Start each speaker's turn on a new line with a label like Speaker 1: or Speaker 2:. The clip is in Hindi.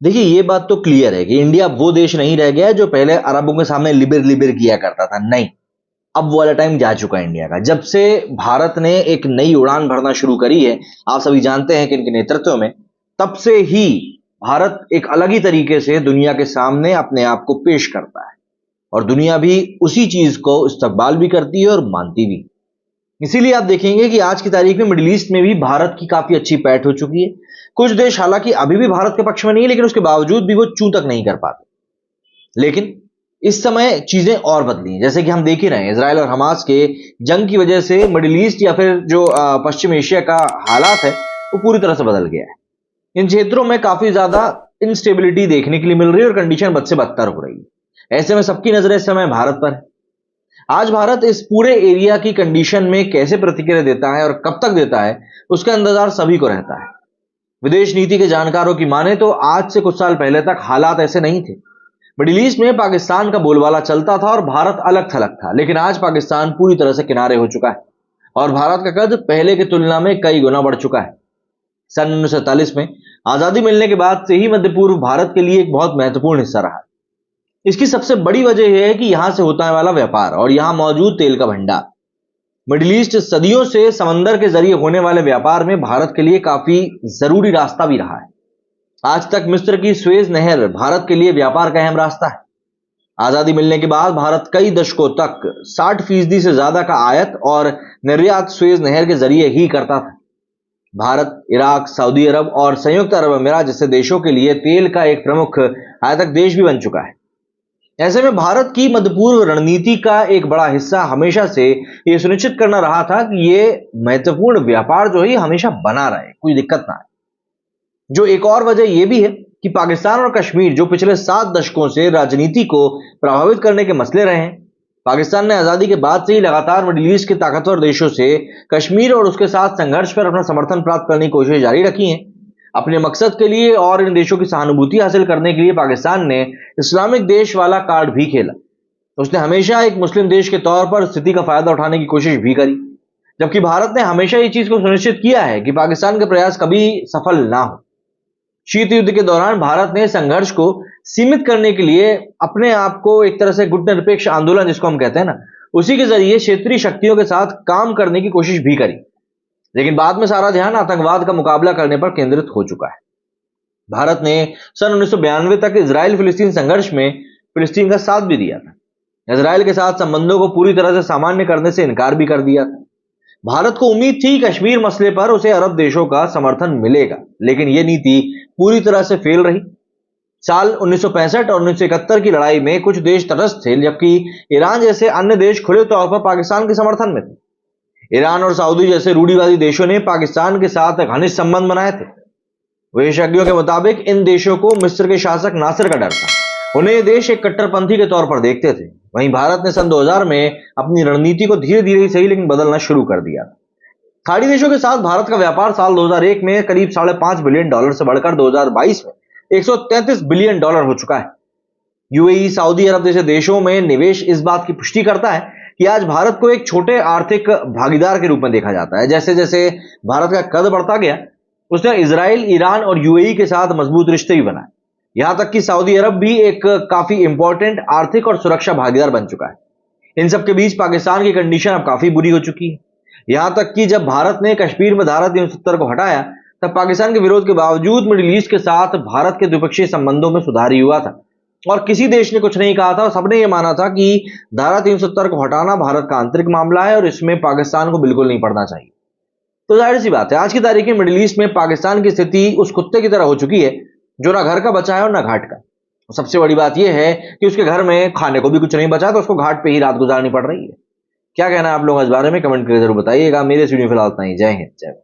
Speaker 1: देखिए, ये बात तो क्लियर है कि इंडिया वो देश नहीं रह गया है जो पहले अरबों के सामने लिबिर लिबिर किया करता था। नहीं, अब वो वाला टाइम जा चुका है इंडिया का। जब से भारत ने एक नई उड़ान भरना शुरू करी है, आप सभी जानते हैं कि इनके नेतृत्व में, तब से ही भारत एक अलग ही तरीके से दुनिया के सामने अपने आप को पेश करता है, और दुनिया भी उसी चीज को इस्तकबाल भी करती है और मानती भी। इसीलिए आप देखेंगे कि आज की तारीख में मिडिल ईस्ट में भी भारत की काफी अच्छी पैठ हो चुकी है। कुछ देश हालांकि अभी भी भारत के पक्ष में नहीं है, लेकिन उसके बावजूद भी वो चू तक नहीं कर पाते। लेकिन इस समय चीजें और बदली हैं, जैसे कि हम देख ही रहे हैं इसराइल और हमास के जंग की वजह से मिडिल ईस्ट या फिर जो पश्चिम एशिया का हालात है वो पूरी तरह से बदल गया है। इन क्षेत्रों में काफी ज्यादा इंस्टेबिलिटी देखने के लिए मिल रही है और कंडीशन बद से बदतर हो रही है। ऐसे में सबकी नजर इस समय भारत पर है। आज भारत इस पूरे एरिया की कंडीशन में कैसे प्रतिक्रिया देता है और कब तक देता है, उसका इंतजार सभी को रहता है। विदेश नीति के जानकारों की माने तो आज से कुछ साल पहले तक हालात ऐसे नहीं थे। मिडिल ईस्ट में पाकिस्तान का बोलबाला चलता था और भारत अलग थलग था, लेकिन आज पाकिस्तान पूरी तरह से किनारे हो चुका है और भारत का कद पहले की तुलना में कई गुना बढ़ चुका है। सन 1947 में आजादी मिलने के बाद से ही मध्य पूर्व भारत के लिए एक बहुत महत्वपूर्ण हिस्सा रहा है। इसकी सबसे बड़ी वजह यह है कि यहां से होता है वाला व्यापार और यहां मौजूद तेल का भंडार। मिडिल ईस्ट सदियों से समंदर के जरिए होने वाले व्यापार में भारत के लिए काफी जरूरी रास्ता भी रहा है। आज तक मिस्र की स्वेज नहर भारत के लिए व्यापार का अहम रास्ता है। आजादी मिलने के बाद भारत कई दशकों तक 60% से ज्यादा का आयात और निर्यात स्वेज नहर के जरिए ही करता था। भारत, इराक, सऊदी अरब और संयुक्त अरब अमीरात जैसे देशों के लिए तेल का एक प्रमुख आयातक देश भी बन चुका है। ऐसे में भारत की मध्य पूर्व रणनीति का एक बड़ा हिस्सा हमेशा से यह सुनिश्चित करना रहा था कि यह महत्वपूर्ण व्यापार जो है हमेशा बना रहे, कोई दिक्कत ना आए। जो एक और वजह यह भी है कि पाकिस्तान और कश्मीर जो पिछले 7 दशकों से राजनीति को प्रभावित करने के मसले रहे हैं, पाकिस्तान ने आजादी के बाद से ही लगातार मिडिल ईस्ट के ताकतवर देशों से कश्मीर और उसके साथ संघर्ष पर अपना समर्थन प्राप्त करने की कोशिश जारी रखी है। अपने मकसद के लिए और इन देशों की सहानुभूति हासिल करने के लिए पाकिस्तान ने इस्लामिक देश वाला कार्ड भी खेला। उसने हमेशा एक मुस्लिम देश के तौर पर स्थिति का फायदा उठाने की कोशिश भी करी, जबकि भारत ने हमेशा ये चीज को सुनिश्चित किया है कि पाकिस्तान के प्रयास कभी सफल ना हो। शीत युद्ध के दौरान भारत ने संघर्ष को सीमित करने के लिए अपने आप को एक तरह से गुटनिरपेक्ष आंदोलन जिसको हम कहते हैं ना, उसी के जरिए क्षेत्रीय शक्तियों के साथ काम करने की कोशिश भी करी। लेकिन बाद में सारा ध्यान आतंकवाद का मुकाबला करने पर केंद्रित हो चुका है। भारत ने सन 1992 तक इजराइल फिलिस्तीन संघर्ष में फिलिस्तीन का साथ भी दिया था। इजराइल के साथ संबंधों को पूरी तरह से सामान्य करने से इनकार भी कर दिया था। भारत को उम्मीद थी कश्मीर मसले पर उसे अरब देशों का समर्थन मिलेगा, लेकिन यह नीति पूरी तरह से फेल रही। साल 1965 और 1971 की लड़ाई में कुछ देश तटस्थ थे, जबकि ईरान जैसे अन्य देश खुले तौर पर पाकिस्तान के समर्थन में थे। ईरान और सऊदी जैसे रूढ़िवादी देशों ने पाकिस्तान के साथ घनिष्ठ संबंध बनाए थे। विशेषज्ञों के मुताबिक इन देशों को मिस्र के शासक नासिर का डर था। उन्हें ये देश एक कट्टरपंथी के तौर पर देखते थे। वहीं भारत ने सन 2000 में अपनी रणनीति को धीरे धीरे ही सही लेकिन बदलना शुरू कर दिया। खाड़ी देशों के साथ भारत का व्यापार साल 2001 में करीब $5.5 बिलियन से बढ़कर 2022 में $133 बिलियन हो चुका है। यूएई, सऊदी अरब जैसे देशों में निवेश इस बात की पुष्टि करता है कि आज भारत को एक छोटे आर्थिक भागीदार के रूप में देखा जाता है। जैसे जैसे भारत का कद बढ़ता गया, उसने इजराइल, ईरान और यूएई के साथ मजबूत रिश्ते भी बनाए। यहां तक कि सऊदी अरब भी एक काफी इंपॉर्टेंट आर्थिक और सुरक्षा भागीदार बन चुका है। इन सबके बीच पाकिस्तान की कंडीशन अब काफी बुरी हो चुकी है। यहां तक कि जब भारत ने कश्मीर में धारा 370 को हटाया, तब पाकिस्तान के विरोध के बावजूद मिडिल ईस्ट के साथ भारत के द्विपक्षीय संबंधों में सुधार ही हुआ था और किसी देश ने कुछ नहीं कहा था। सबने ये माना था कि धारा 370 को हटाना भारत का आंतरिक मामला है और इसमें पाकिस्तान को बिल्कुल नहीं पड़ना चाहिए। तो जाहिर सी बात है, आज की तारीख में मिडिल ईस्ट में पाकिस्तान की स्थिति उस कुत्ते की तरह हो चुकी है जो ना घर का बचा है और ना घाट का। सबसे बड़ी बात यह है कि उसके घर में खाने को भी कुछ नहीं बचा, तो उसको घाट पे ही रात गुजारनी पड़ रही है। क्या कहना है आप लोग इस बारे में? कमेंट करके जरूर बताइएगा। मेरे इस वीडियो में फिलहाल इतना ही। जय हिंद, जय भारत।